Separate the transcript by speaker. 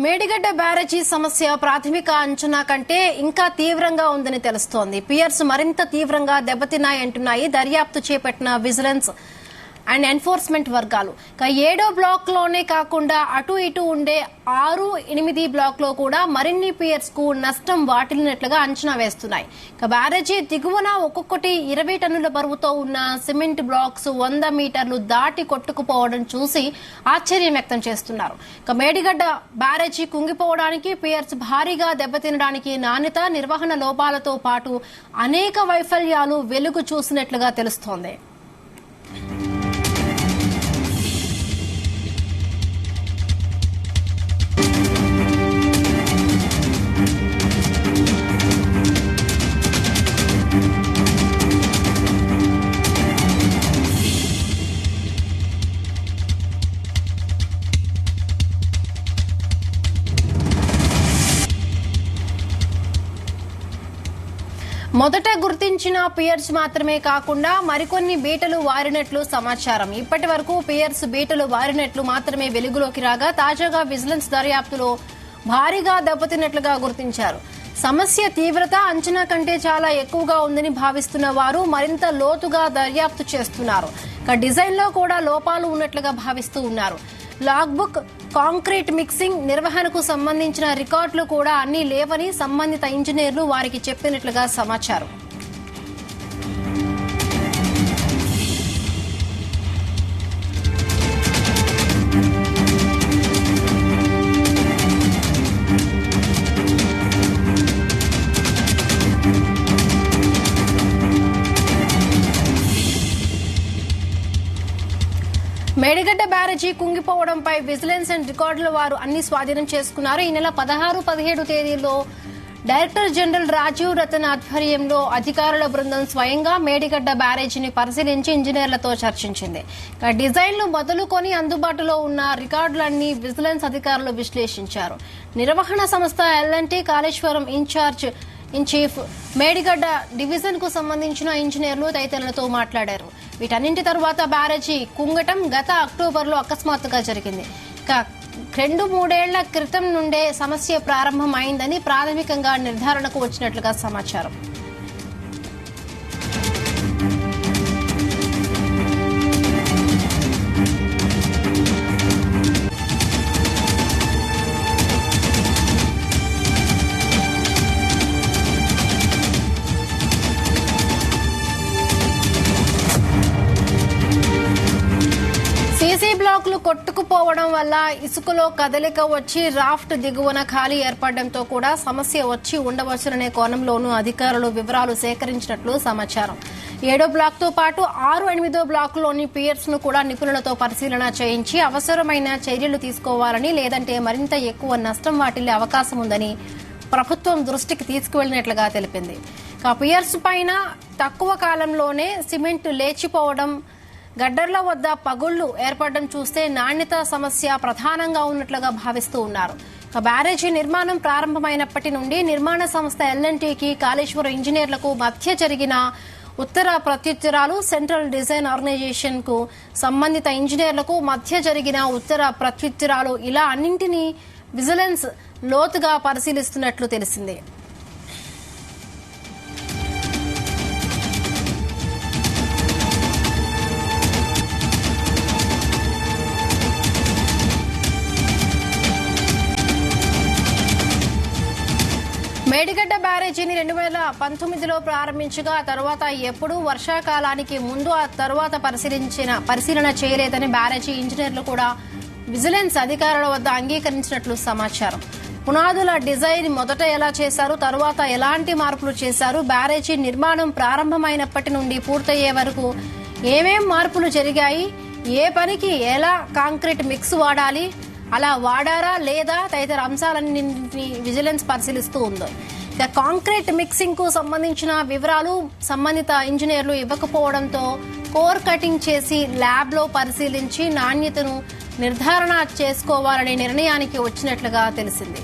Speaker 1: మేడిగడ్డ బ్యారేజీ సమస్య ప్రాథమిక అంచనా కంటే ఇంకా తీవ్రంగా ఉందని తెలుస్తోంది. పియర్స్ మరింత తీవ్రంగా దెబ్బతిన్నాయంటున్నాయి దర్యాప్తు చేపట్టిన విజిలెన్స్ అండ్ ఎన్ఫోర్స్మెంట్ వర్గాలు. 7వ బ్లాక్ లోనే కాకుండా అటు ఇటు ఉండే 6, 8 బ్లాక్ లో కూడా మరిన్ని పియర్స్ కు నష్టం వాటిల్లినట్లుగా అంచనా వేస్తున్నాయి. బ్యారేజీ దిగువన ఒక్కొక్కటి 20 టన్నుల బరువుతో ఉన్న సిమెంట్ బ్లాక్స్ 100 మీటర్లు దాటి కొట్టుకుపోవడం చూసి ఆశ్చర్యం వ్యక్తం చేస్తున్నారు. మేడిగడ్డ బ్యారేజీ కుంగిపోవడానికి, పియర్స్ భారీగా దెబ్బతినడానికి నాణ్యత, నిర్వహణ లోపాలతో పాటు అనేక వైఫల్యాలు వెలుగు చూసినట్లుగా తెలుస్తోంది. మొదట గుర్తించిన పియర్స్ మాత్రమే కాకుండా మరికొన్ని బీటలు వారినట్లు సమాచారం. ఇప్పటి వరకు పియర్స్ బీటలు వారినట్లు మాత్రమే వెలుగులోకి రాగా తాజాగా విజిలెన్స్ దర్యాప్తులో భారీగా దెబ్బతిన్నట్లుగా గుర్తించారు. సమస్య తీవ్రత అంచనా కంటే చాలా ఎక్కువగా ఉందని భావిస్తున్న వారు మరింత లోతుగా దర్యాప్తు చేస్తున్నారు. డిజైన్ లో కూడా లోపాలు ఉన్నట్లుగా భావిస్తూ ఉన్నారు. లాగ్బుక్, కాంక్రీట్ మిక్సింగ్, నిర్వహణకు సంబంధించిన రికార్డులు కూడా అన్ని లేవని సంబంధిత ఇంజనీర్లు వారికి చెప్పినట్లుగా సమాచారం. మేడిగడ్డ బ్యారేజీ కుంగిపోవడంపై విజిలెన్స్ అండ్ రికార్డుల వారు అన్ని స్వాధీనం చేసుకున్నారు. ఈ నెల 16, 17 తేదీల్లో డైరెక్టర్ జనరల్ రాజీవ్ రతన్ ఆధ్వర్యంలో అధికారుల బృందం స్వయంగా మేడిగడ్డ బ్యారేజీని పరిశీలించి ఇంజనీర్లతో చర్చించింది. డిజైన్లు మొదలుకొని అందుబాటులో ఉన్న రికార్డులన్నీ విజిలెన్స్ అధికారులు విశ్లేషించారు. నిర్వహణ సంస్థ L&T Kaleshwaram in chief, Medigadda division కు సంబంధించిన ఇంజనీర్లు తదితరులతో మాట్లాడారు. వీటన్నింటి తర్వాత బ్యారేజీ కుంగటం గత అక్టోబర్లో అకస్మాత్తుగా జరిగింది. 2-3 ఏళ్ల క్రితం నుండే సమస్య ప్రారంభమైందని ప్రాథమికంగా నిర్ధారణకు వచ్చినట్లుగా సమాచారం. సీసీ బ్లాక్లు కొట్టుకుపోవడం వల్ల ఇసుకలో కదలిక వచ్చి రాఫ్ట్ దిగువన ఖాళీ ఏర్పడడంతో కూడా సమస్య వచ్చి ఉండవచ్చుననే కోణంలోనూ అధికారులు వివరాలు సేకరించినట్లు సమాచారం. 7వ బ్లాక్ తో పాటు 6, 8వ బ్లాకులోని పియర్స్ ను కూడా నిపుణులతో పరిశీలన చేయించి అవసరమైన చర్యలు తీసుకోవాలని, లేదంటే మరింత ఎక్కువ నష్టం వాటిల్లే అవకాశం ఉందని ప్రభుత్వం దృష్టికి తీసుకువెళ్లినట్లుగా తెలిపింది. పియర్స్ పైన తక్కువ కాలంలోనే సిమెంట్ లేచిపోవడం, గడ్డర్ల వద్ద పగుళ్లు ఏర్పడడం చూస్తే నాణ్యత సమస్య ప్రధానంగా ఉన్నట్లుగా భావిస్తూ ఉన్నారు. బ్యారేజీ నిర్మాణం ప్రారంభమైనప్పటి నుండి నిర్మాణ సంస్థ L&Tకి కాళేశ్వరం ఇంజనీర్లకు మధ్య జరిగిన ఉత్తర ప్రత్యుత్తరాలు, సెంట్రల్ డిజైన్ ఆర్గనైజేషన్ కు సంబంధిత ఇంజనీర్లకు మధ్య జరిగిన ఉత్తర ప్రత్యుత్తరాలు, ఇలా అన్నింటినీ విజిలెన్స్ లోతుగా పరిశీలిస్తున్నట్లు తెలిసింది. మేడిగడ్డ బ్యారేజీని 2019లో ప్రారంభించగా ఆ తర్వాత ఎప్పుడూ వర్షాకాలానికి ముందు ఆ తర్వాత పరిశీలన చేయలేదని బ్యారేజీ ఇంజనీర్లు కూడా విజిలెన్స్ అధికారుల వద్ద అంగీకరించినట్లు సమాచారం. పునాదుల డిజైన్ మొదట ఎలా చేశారు, తరువాత ఎలాంటి మార్పులు చేశారు, బ్యారేజీ నిర్మాణం ప్రారంభమైనప్పటి నుండి పూర్తయ్యే వరకు ఏమేం మార్పులు జరిగాయి, ఏ పనికి ఎలా కాంక్రీట్ మిక్స్ వాడాలి, అలా వాడారా లేదా తదితర అంశాలన్నింటినీ విజిలెన్స్ పరిశీలిస్తూ ఉంది. కాంక్రీట్ మిక్సింగ్ కు సంబంధించిన వివరాలు సంబంధిత ఇంజనీర్లు ఇవ్వకపోవడంతో కోర్ కటింగ్ చేసి ల్యాబ్ లో పరిశీలించి నాణ్యతను నిర్ధారణ చేసుకోవాలనే నిర్ణయానికి వచ్చినట్లుగా తెలిసింది.